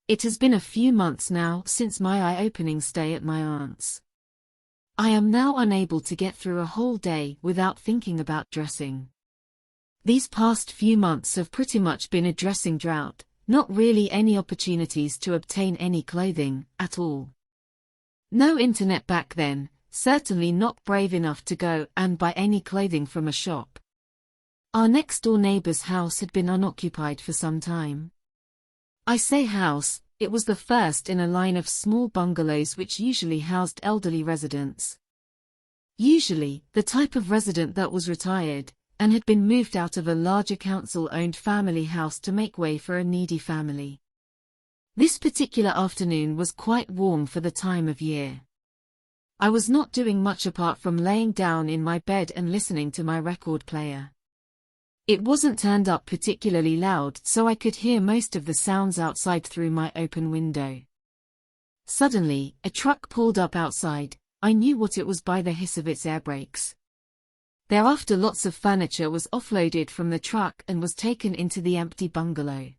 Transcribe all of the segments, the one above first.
It has been a few months now since my eye-opening stay at my aunt's. I am now unable to get through a whole day without thinking about dressing. These past few months have pretty much been a dressing drought, not really any opportunities to obtain any clothing at all. No internet back then, certainly not brave enough to go and buy any clothing from a shop. Our next-door neighbor's house had been unoccupied for some time. I say house, it was the first in a line of small bungalows which usually housed elderly residents. Usually, the type of resident that was retired, and had been moved out of a larger council-owned family house to make way for a needy family. This particular afternoon was quite warm for the time of year. I was not doing much apart from laying down in my bed and listening to my record player. It wasn't turned up particularly loud, so I could hear most of the sounds outside through my open window. Suddenly, a truck pulled up outside. I knew what it was by the hiss of its air brakes. Thereafter lots of furniture was offloaded from the truck and was taken into the empty bungalow.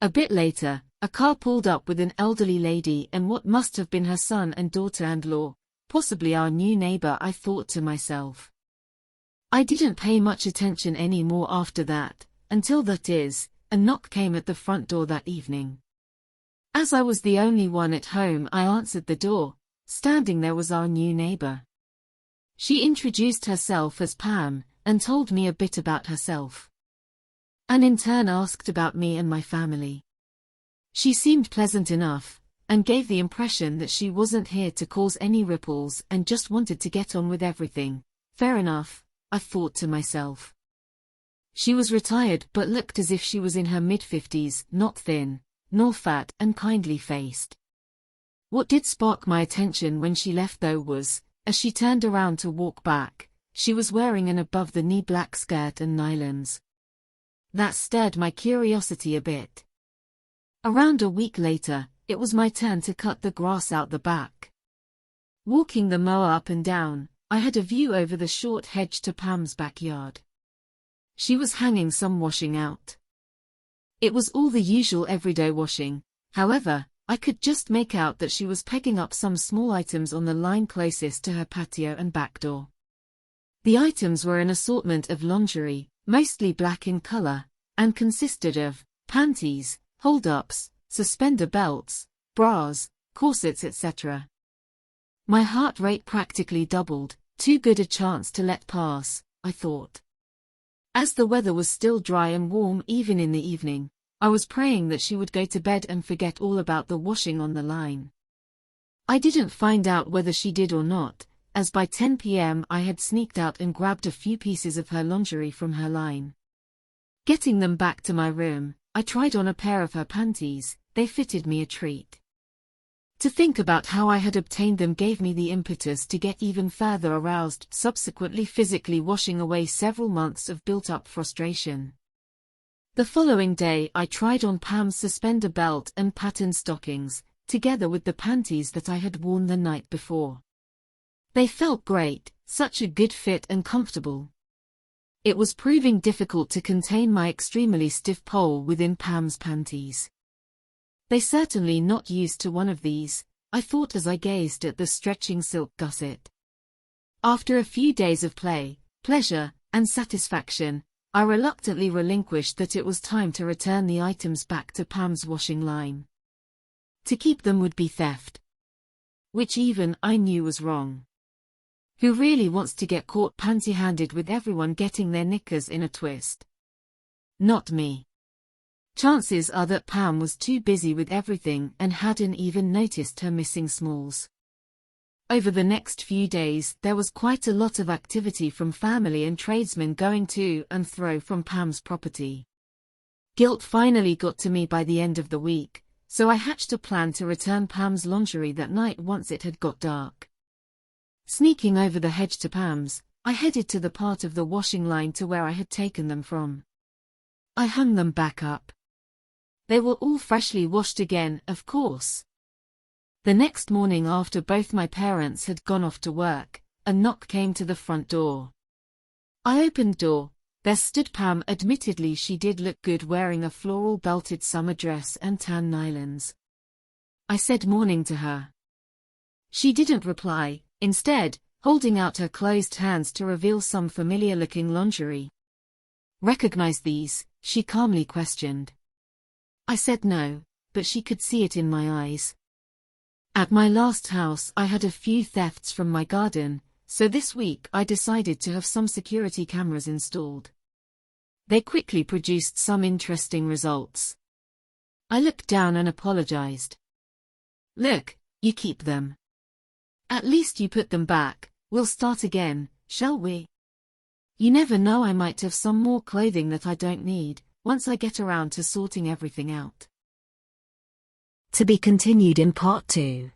A bit later, a car pulled up with an elderly lady and what must have been her son and daughter-in-law, possibly our new neighbor, I thought to myself. I didn't pay much attention anymore after that, until a knock came at the front door that evening. As I was the only one at home, I answered the door. Standing there was our new neighbor. She introduced herself as Pam, and told me a bit about herself. And in turn asked about me and my family. She seemed pleasant enough, and gave the impression that she wasn't here to cause any ripples and just wanted to get on with everything. Fair enough, I thought to myself. She was retired but looked as if she was in her mid-50s, not thin, nor fat, and kindly-faced. What did spark my attention when she left though was, as she turned around to walk back, she was wearing an above-the-knee black skirt and nylons. That stirred my curiosity a bit. Around a week later, it was my turn to cut the grass out the back. Walking the mower up and down, I had a view over the short hedge to Pam's backyard. She was hanging some washing out. It was all the usual everyday washing, however, I could just make out that she was pegging up some small items on the line closest to her patio and back door. The items were an assortment of lingerie, mostly black in color, and consisted of panties, hold-ups, suspender belts, bras, corsets, etc. My heart rate practically doubled. Too good a chance to let pass, I thought. As the weather was still dry and warm even in the evening, I was praying that she would go to bed and forget all about the washing on the line. I didn't find out whether she did or not, as by 10 p.m. I had sneaked out and grabbed a few pieces of her lingerie from her line. Getting them back to my room, I tried on a pair of her panties. They fitted me a treat. To think about how I had obtained them gave me the impetus to get even further aroused, subsequently physically washing away several months of built-up frustration. The following day I tried on Pam's suspender belt and patterned stockings, together with the panties that I had worn the night before. They felt great, such a good fit and comfortable. It was proving difficult to contain my extremely stiff pole within Pam's panties. They certainly not used to one of these, I thought as I gazed at the stretching silk gusset. After a few days of play, pleasure, and satisfaction, I reluctantly relinquished that it was time to return the items back to Pam's washing line. To keep them would be theft. Which even I knew was wrong. Who really wants to get caught panty-handed with everyone getting their knickers in a twist? Not me. Chances are that Pam was too busy with everything and hadn't even noticed her missing smalls. Over the next few days there was quite a lot of activity from family and tradesmen going to and fro from Pam's property. Guilt finally got to me by the end of the week, so I hatched a plan to return Pam's lingerie that night once it had got dark. Sneaking over the hedge to Pam's, I headed to the part of the washing line to where I had taken them from. I hung them back up. They were all freshly washed again, of course. The next morning after both my parents had gone off to work, a knock came to the front door. I opened the door, There stood Pam. Admittedly, she did look good wearing a floral belted summer dress and tan nylons. I said morning to her. She didn't reply, instead, holding out her closed hands to reveal some familiar-looking lingerie. Recognize these? She calmly questioned. I said no, but she could see it in my eyes. At my last house I had a few thefts from my garden, so this week I decided to have some security cameras installed. They quickly produced some interesting results. I looked down and apologized. Look, you keep them. At least you put them back. We'll start again, shall we? You never know, I might have some more clothing that I don't need, once I get around to sorting everything out. To be continued in part 2.